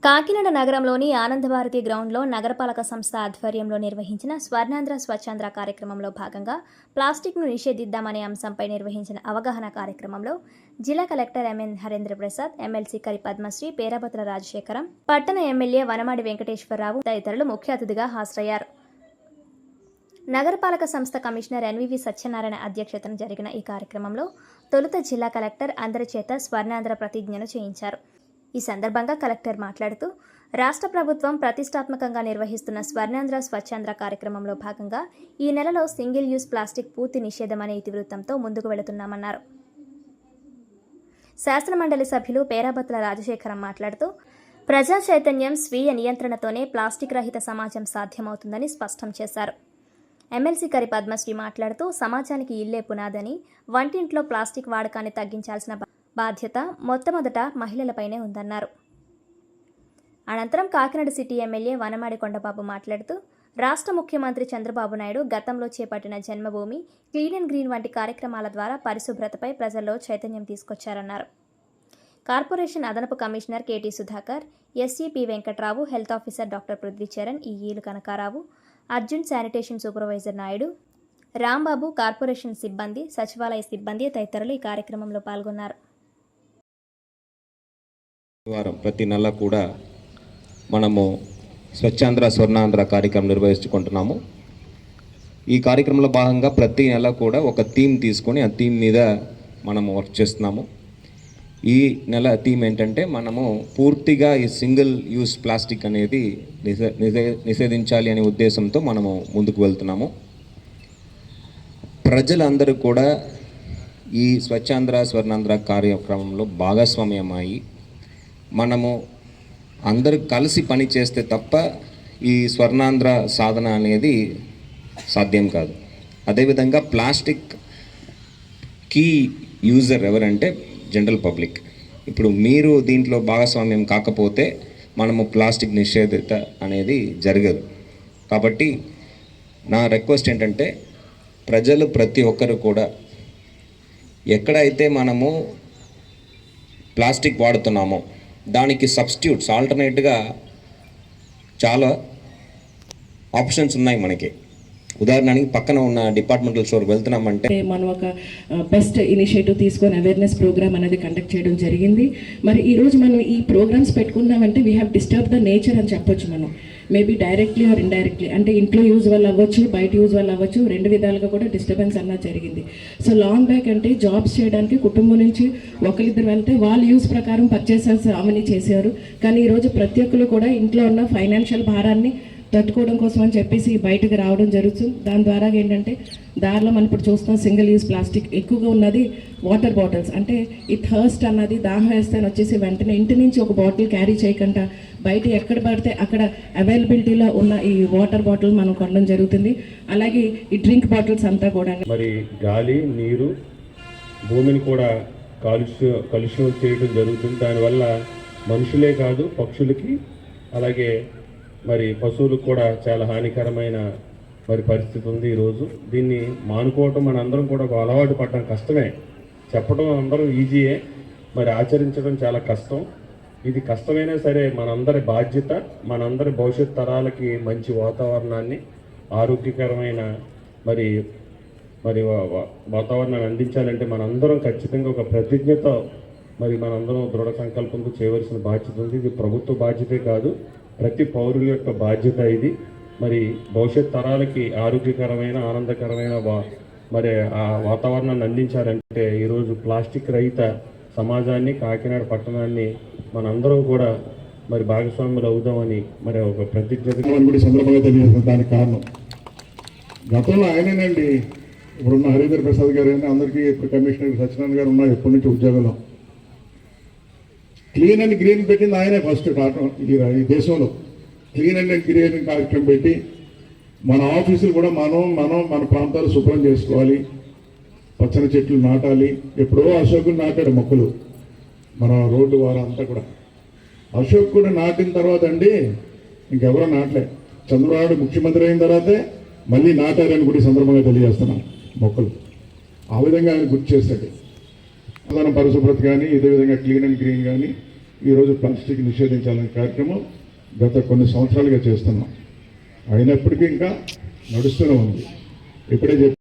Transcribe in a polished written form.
కాకినాడ నగరంలోని ఆనందభారతి గ్రౌండ్లో నగరపాలక సంస్థ ఆధ్వర్యంలో నిర్వహించిన స్వర్ణాంధ్ర స్వచ్ఛాంధ్ర కార్యక్రమంలో భాగంగా ప్లాస్టిక్ను నిషేధిద్దామనే అంశంపై నిర్వహించిన అవగాహన కార్యక్రమంలో జిల్లా collector M N Harendra Prasad, MLC Kari Padmashri, Perabathula Rajasekharam, పట్టణ ఎమ్మెల్యే వనమాడి వెంకటేశ్వరరావు తదితరులు ముఖ్య అతిథిగా హాజరయ్యారు. నగరపాలక సంస్థ కమిషనర్ ఎన్వివి సత్యనారాయణ అధ్యక్షతన జరిగిన ఈ కార్యక్రమంలో తొలుత జిల్లా కలెక్టర్ అందరి చేత స్వర్ణాంధ్ర ప్రతిజ్ఞను చేయించారు. ఈ సందర్భంగా కలెక్టర్ మాట్లాడుతూ, రాష్ట్ర ప్రభుత్వం ప్రతిష్టాత్మకంగా నిర్వహిస్తున్న స్వర్ణాంధ్ర స్వచ్ఛాంధ్ర కార్యక్రమంలో భాగంగా ఈ నెలలో సింగిల్ యూజ్ ప్లాస్టిక్ పూర్తి నిషేధం అనే ఇతివృత్తంతో ముందుకు వెళుతున్నామన్నారు. శాసనమండలి సభ్యులు పేరాబతుల రాజశేఖరం మాట్లాడుతూ, ప్రజా చైతన్యం, స్వీయ నియంత్రణతోనే ప్లాస్టిక్ రహిత సమాజం సాధ్యమవుతుందని స్పష్టం చేశారు. ఎమ్మెల్సీ కరి పద్మశ్రీ మాట్లాడుతూ, సమాజానికి ఇల్లే పునాదని, వంటింట్లో ప్లాస్టిక్ వాడకాన్ని తగ్గించాల్సిన బాధ్యత మొట్టమొదట మహిళలపైనే ఉందన్నారు. అనంతరం కాకినాడ సిటీ ఎమ్మెల్యే వనమాడి కొండబాబు మాట్లాడుతూ, రాష్ట్ర ముఖ్యమంత్రి చంద్రబాబు నాయుడు గతంలో చేపట్టిన జన్మభూమి, క్లీన్ అండ్ గ్రీన్ వంటి కార్యక్రమాల ద్వారా పరిశుభ్రతపై ప్రజల్లో చైతన్యం తీసుకొచ్చారన్నారు. కార్పొరేషన్ అదనపు commissioner KT Sudhakar, SEP Venkatrao, health officer doctor Prithvicharan, ఈఈలు Kanakarao, Arjun, sanitation supervisor Naidu, Rambabu, corporation సిబ్బంది, సచివాలయ సిబ్బంది తదితరులు ఈ కార్యక్రమంలో పాల్గొన్నారు. ప్రతి నెల కూడా మనము స్వచ్ఛాంధ్ర స్వర్ణాంధ్ర కార్యక్రమం నిర్వహించుకుంటున్నాము. ఈ కార్యక్రమంలో భాగంగా ప్రతి నెల కూడా ఒక థీమ్ తీసుకొని ఆ థీమ్ మీద మనము వర్క్ చేస్తున్నాము. ఈ నెల థీమ్ ఏంటంటే, మనము పూర్తిగా ఈ సింగిల్ యూస్ ప్లాస్టిక్ అనేది నిషేధించాలి అనే ఉద్దేశంతో మనము ముందుకు వెళ్తున్నాము. ప్రజలందరూ కూడా ఈ స్వచ్ఛాంధ్ర స్వర్ణాంధ్ర కార్యక్రమంలో భాగస్వామ్యమై మనము అందరూ కలిసి పని చేస్తే తప్ప ఈ స్వర్ణాంధ్ర సాధన అనేది సాధ్యం కాదు. అదేవిధంగా ప్లాస్టిక్ కీ యూజర్ ఎవరంటే జనరల్ పబ్లిక్. ఇప్పుడు మీరు దీంట్లో భాగస్వామ్యం కాకపోతే మనము ప్లాస్టిక్ నిషేధిత అనేది జరగదు. కాబట్టి నా రిక్వెస్ట్ ఏంటంటే, ప్రజలు ప్రతి ఒక్కరు కూడా ఎక్కడైతే మనము ప్లాస్టిక్ వాడుతున్నామో దానికి సబ్స్టిట్యూట్స్, ఆల్టర్నేట్గా చాలా ఆప్షన్స్ ఉన్నాయి మనకి. ఉదాహరణకి పక్కన ఉన్న డిపార్ట్మెంటల్ స్టోర్కి వెళ్తున్నామంటే మనం ఒక బెస్ట్ ఇనిషియేటివ్ తీసుకొని అవేర్నెస్ ప్రోగ్రామ్ అనేది కండక్ట్ చేయడం జరిగింది. మరి ఈరోజు మనం ఈ ప్రోగ్రామ్స్ పెట్టుకున్నామంటే we have disturb the nature అని చెప్పొచ్చు. మనం మేబీ డైరెక్ట్లీ ఆర్ ఇండైరెక్ట్లీ, అంటే ఇంట్లో యూజ్ వల్ల అవ్వచ్చు, బయట యూజ్ వల్ల అవ్వచ్చు, రెండు విధాలుగా కూడా డిస్టర్బెన్స్ అన్నది జరిగింది. సో లాంగ్ బ్యాక్ అంటే జాబ్స్ చేయడానికి కుటుంబం నుంచి ఒకరిద్దరు వెళ్తే వాళ్ళ యూజ్ ప్రకారం పర్చేసెస్ అవన్నీ చేశారు. కానీ ఈరోజు ప్రతి ఒక్కరు కూడా ఇంట్లో ఉన్న ఫైనాన్షియల్ భారాన్ని తట్టుకోవడం కోసం అని చెప్పేసి బయటకు రావడం జరుగుతుంది. దాని ద్వారా ఏంటంటే దారిలో మనం ఇప్పుడు చూస్తున్నాం సింగిల్ యూజ్ ప్లాస్టిక్ ఎక్కువగా ఉన్నది. వాటర్ బాటిల్స్ అంటే ఈ థర్స్ట్ అన్నది, దాహం వేస్తే వచ్చేసి వెంటనే ఇంటి నుంచి ఒక బాటిల్ క్యారీ చేయకుండా బయట ఎక్కడ పడితే అక్కడ అవైలబిలిటీలో ఉన్న ఈ వాటర్ బాటిల్ మనం కొనడం జరుగుతుంది. అలాగే ఈ డ్రింక్ బాటిల్స్ అంతా కూడా మరి గాలి, నీరు, భూమిని కూడా కలుషితం చేయడం జరుగుతుంది. దానివల్ల మనుషులే కాదు పక్షులకి, అలాగే మరి పశువులకు కూడా చాలా హానికరమైన మరి పరిస్థితి ఉంది ఈరోజు. దీన్ని మానుకోవటం మనందరం కూడా ఒక అలవాటు పడడం కష్టమే. చెప్పడం అందరం ఈజీయే, మరి ఆచరించడం చాలా కష్టం. ఇది కష్టమైనా సరే మనందరి బాధ్యత. మనందరి భవిష్యత్ తరాలకి మంచి వాతావరణాన్ని, ఆరోగ్యకరమైన మరి మరి వాతావరణాన్ని అందించాలంటే మనందరం ఖచ్చితంగా ఒక ప్రతిజ్ఞతో మరి మనందరం దృఢ సంకల్పంతో చేయవలసిన బాధ్యత ఉంది. ఇది ప్రభుత్వ బాధ్యతే కాదు, ప్రతి పౌరుల యొక్క బాధ్యత ఇది. మరి భవిష్యత్ తరాలకి ఆరోగ్యకరమైన, ఆనందకరమైన మరి ఆ వాతావరణాన్ని అందించాలంటే ఈరోజు ప్లాస్టిక్ రహిత సమాజాన్ని, కాకినాడ పట్టణాన్ని మనందరం కూడా మరి భాగస్వాములు అవుదామని మరి ఒక ప్రతిజ్ఞ సందర్భంగా తెలియజేసిన దానికి కారణం గతంలో ఆయనేనండి. ఇప్పుడున్న హరీంద్ర ప్రసాద్ గారు అయినా అందరికీ, ఇప్పుడు కమిషనర్ సత్యనారాయణ గారు ఉన్నారు ఎప్పటి నుంచి ఉద్యోగంలో. క్లీన్ అండ్ గ్రీన్ పెట్టింది ఆయనే ఫస్ట్. ఈ దేశంలో క్లీన్ అండ్ గ్రీన్ కార్యక్రమం పెట్టి మన ఆఫీసులు కూడా మన ప్రాంతాలు శుభ్రం చేసుకోవాలి, పచ్చని చెట్లు నాటాలి. ఎప్పుడో అశోకులు నాటాడు మొక్కలు మన రోడ్డు వారు అంతా కూడా. అశోక్ కూడా నాటిన తర్వాత అండి ఇంకెవరో నాటలే. చంద్రబాబు ముఖ్యమంత్రి అయిన తర్వాతే మళ్ళీ నాటారని కూడా సందర్భంగా తెలియజేస్తున్నాను మొక్కలు. ఆ విధంగా ఆయన గుర్తు చేస్తాడు. పరిశుభ్రత కానీ, ఇదే విధంగా క్లీన్ అండ్ గ్రీన్ కానీ ఈరోజు ప్లాస్టిక్ నిషేధించాలనే కార్యక్రమం గత కొన్ని సంవత్సరాలుగా చేస్తున్నాం. అయినప్పటికీ ఇంకా నడుస్తూనే ఉంది. ఇప్పుడే